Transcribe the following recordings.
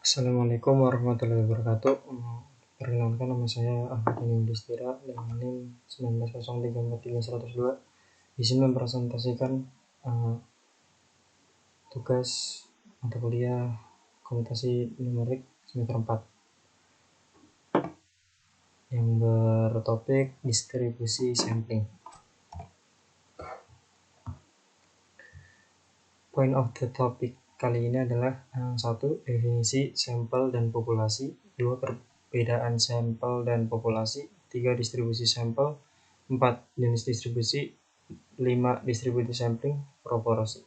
Assalamualaikum warahmatullahi wabarakatuh. Perkenalkan, nama saya Ahmad Yudhistira dengan NIM 1903430102. Di sini mempresentasikan tugas mata kuliah komputasi numerik semester 4 yang bertopik distribusi sampling. Point of the topic kali ini adalah 1. Definisi sampel dan populasi, 2. Perbedaan sampel dan populasi, 3. Distribusi sampel, 4. Jenis distribusi, 5. Distribusi sampling proporsi.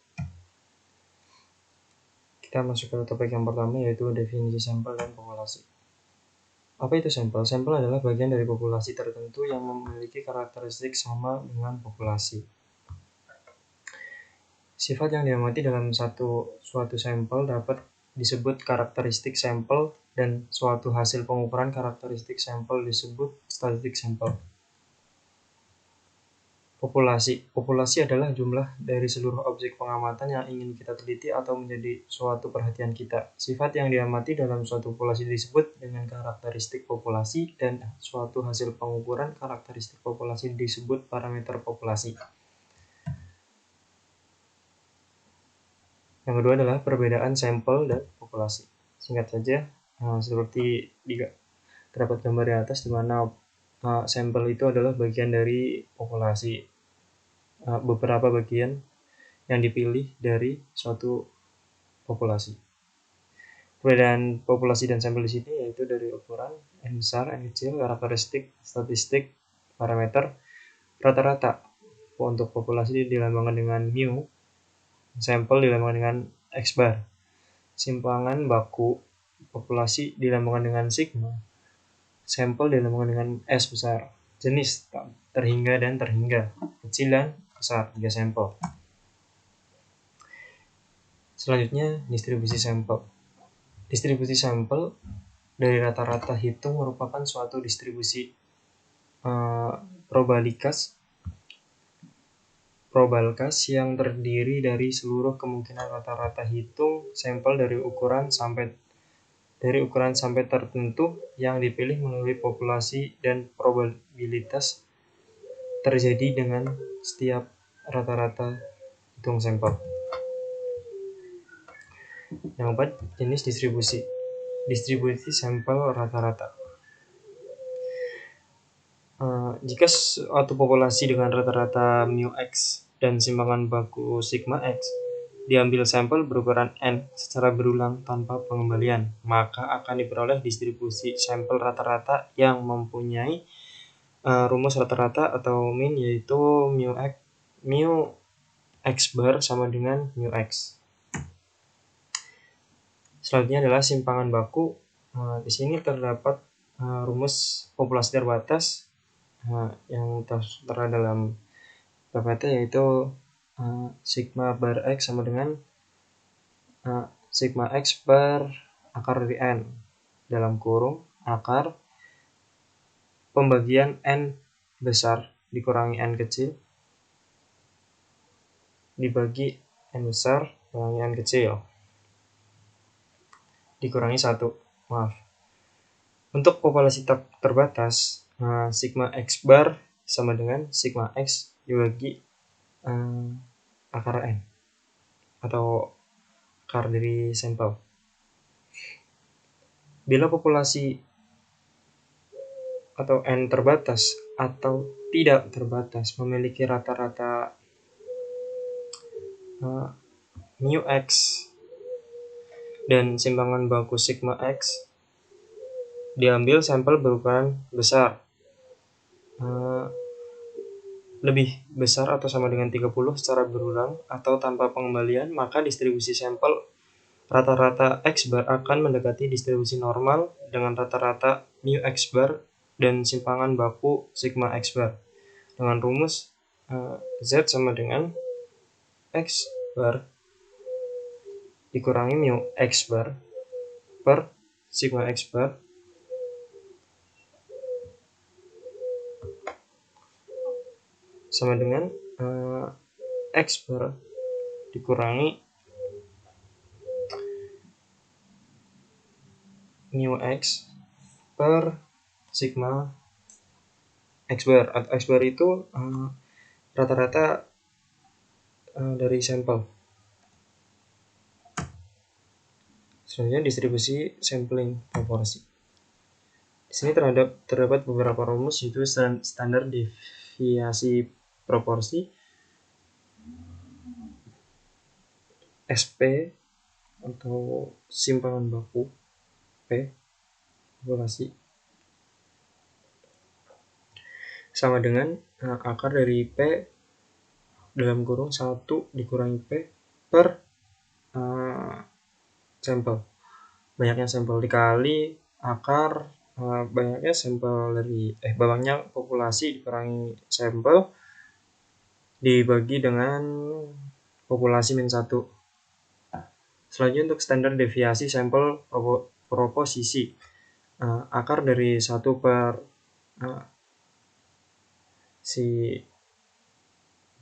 Kita masuk ke topik yang pertama, yaitu definisi sampel dan populasi. Apa itu sampel? Sampel adalah bagian dari populasi tertentu yang memiliki karakteristik sama dengan populasi. Sifat yang diamati dalam suatu sampel dapat disebut karakteristik sampel, dan suatu hasil pengukuran karakteristik sampel disebut statistik sampel. Populasi adalah jumlah dari seluruh objek pengamatan yang ingin kita teliti atau menjadi suatu perhatian kita. Sifat yang diamati dalam suatu populasi disebut dengan karakteristik populasi, dan suatu hasil pengukuran karakteristik populasi disebut parameter populasi. Yang kedua adalah perbedaan sampel dan populasi. Singkat saja, seperti terdapat gambar di atas, di mana sampel itu adalah bagian dari populasi, beberapa bagian yang dipilih dari suatu populasi. Perbedaan populasi dan sampel di sini yaitu dari ukuran N besar, N kecil, karakteristik, statistik, parameter, rata-rata. Untuk populasi dilambangkan dengan mu, sampel dilambangkan dengan X bar. Simpangan baku populasi dilambangkan dengan sigma, sampel dilambangkan dengan S besar. Jenis terhingga dan terhingga, kecil dan besar, 3 sampel. Selanjutnya, distribusi sampel. Distribusi sampel dari rata-rata hitung merupakan suatu distribusi probalkas yang terdiri dari seluruh kemungkinan rata-rata hitung sampel dari ukuran sampai tertentu yang dipilih melalui populasi, dan probabilitas terjadi dengan setiap rata-rata hitung sampel. Yang keempat, jenis distribusi. Distribusi sampel rata-rata. Jika suatu populasi dengan rata-rata mu X dan simpangan baku sigma X diambil sampel berukuran N secara berulang tanpa pengembalian, maka akan diperoleh distribusi sampel rata-rata yang mempunyai rumus rata-rata atau min, yaitu mu X bar sama dengan mu X. Selanjutnya adalah simpangan baku. Di sini terdapat rumus populasi terbatas yang tertera dalam PPT, yaitu sigma bar X sama dengan sigma X bar akar dari N dalam kurung akar pembagian N besar dikurangi N kecil dibagi N besar kurangi N kecil dikurangi 1. Untuk populasi terbatas, sigma X bar sama dengan sigma X dibagi akar N atau akar dari sampel. Bila populasi atau N terbatas atau tidak terbatas memiliki rata-rata mu X dan simpangan baku sigma X, diambil sampel berukuran besar, lebih besar atau sama dengan 30 secara berulang atau tanpa pengembalian, maka distribusi sampel rata-rata X bar akan mendekati distribusi normal dengan rata-rata mu X bar dan simpangan baku sigma X bar dengan rumus Z sama dengan X bar dikurangi mu X bar per sigma X bar sama dengan X bar dikurangi mu x per sigma x bar. X bar itu rata-rata dari sampel. Selanjutnya distribusi sampling proporsi. Di sini terdapat beberapa rumus, yaitu standar deviasi proporsi, SP atau simpangan baku, P populasi, sama dengan akar dari P dalam kurung 1 dikurangi P per sampel. Banyaknya sampel dikali akar banyaknya sampel dari banyaknya populasi dikurangi sampel dibagi dengan populasi min 1. Selanjutnya untuk standar deviasi sampel proposisi, akar dari 1 per si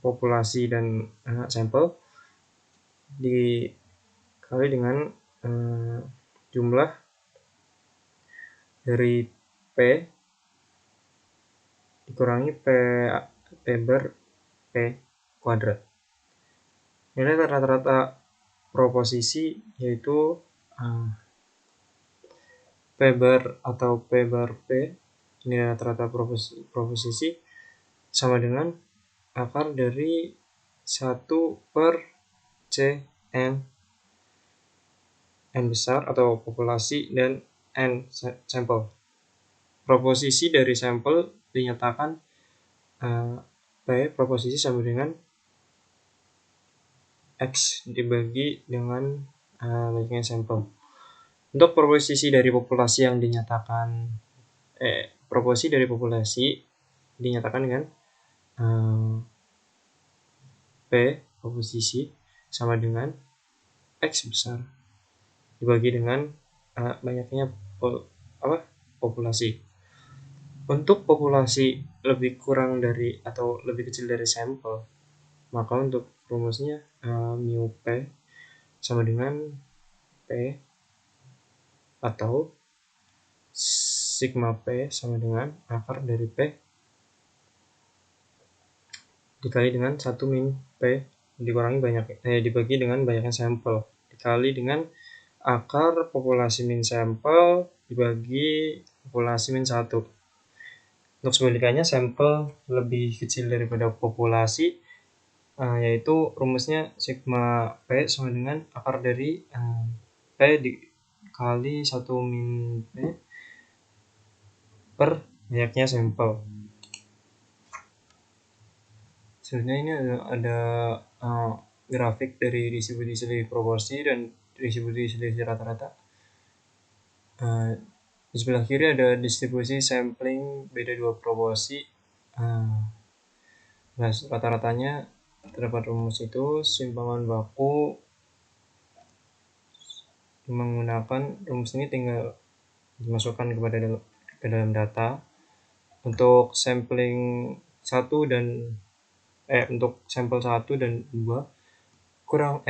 populasi dan sampel dikali dengan jumlah dari P dikurangi P bar P kuadrat. Nilai rata-rata proposisi yaitu P bar atau P bar P, nilai rata-rata proposisi sama dengan akar dari 1 per C N besar atau populasi dan N sampel. Proposisi dari sampel dinyatakan P proposisi sama dengan X dibagi dengan banyaknya sampel. Untuk proposisi dari populasi yang dinyatakan proposisi dari populasi dinyatakan dengan P proposisi sama dengan X besar dibagi dengan banyaknya populasi. Untuk populasi lebih kurang dari atau lebih kecil dari sampel, maka untuk rumusnya mu P sama dengan P atau sigma P sama dengan akar dari P dikali dengan 1 min P dikurangi dibagi dengan banyaknya sampel dikali dengan akar populasi min sampel dibagi populasi min 1. Untuk sebalikannya, sampel lebih kecil daripada populasi, yaitu rumusnya sigma P sama dengan akar dari P dikali 1 min P per banyaknya sampel. Sebenarnya ini ada grafik dari distribusi selisih proporsi dan distribusi selisih rata-rata. Di sebelah kiri ada distribusi sampling beda 2 proporsi. Nah, rata-ratanya terdapat rumus itu, simpangan baku menggunakan rumus ini tinggal dimasukkan ke dalam data. Untuk sampling 1 dan untuk sampel 1 dan 2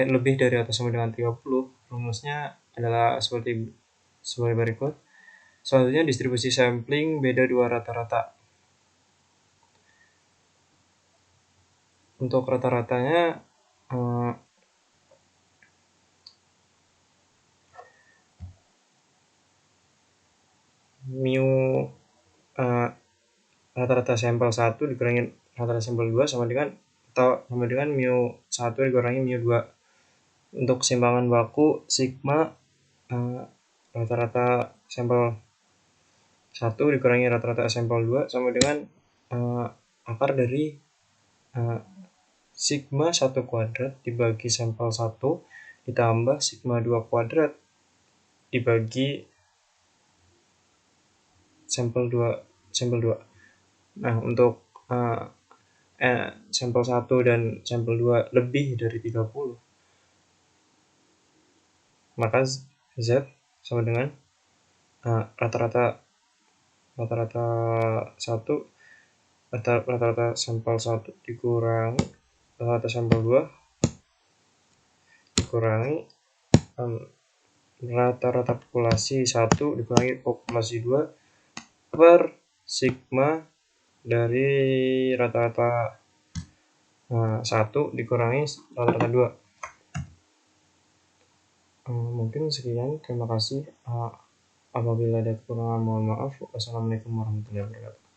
lebih dari atau sama dengan 30, rumusnya adalah seperti berikut. Selanjutnya distribusi sampling beda 2 rata-rata. Untuk rata-ratanya mu rata-rata sampel 1 dikurangi rata-rata sampel 2 sama dengan mu 1 dikurangi mu 2. Untuk simpangan baku sigma rata-rata sampel 1 dikurangi rata-rata sampel 2 sama dengan akar dari sigma 1 kuadrat dibagi sampel 1 ditambah sigma 2 kuadrat dibagi sampel 2. Nah, untuk sampel 1 dan sampel 2 lebih dari 30, maka Z sama dengan rata-rata sampel 1 dikurangi rata-rata sampel 2 dikurangi rata-rata populasi 1 dikurangi populasi 2 per sigma dari rata-rata 1 dikurangi rata-rata 2. Mungkin sekian, terima kasih. Apabila ada kekurangan mohon maaf. Wassalamualaikum warahmatullahi wabarakatuh.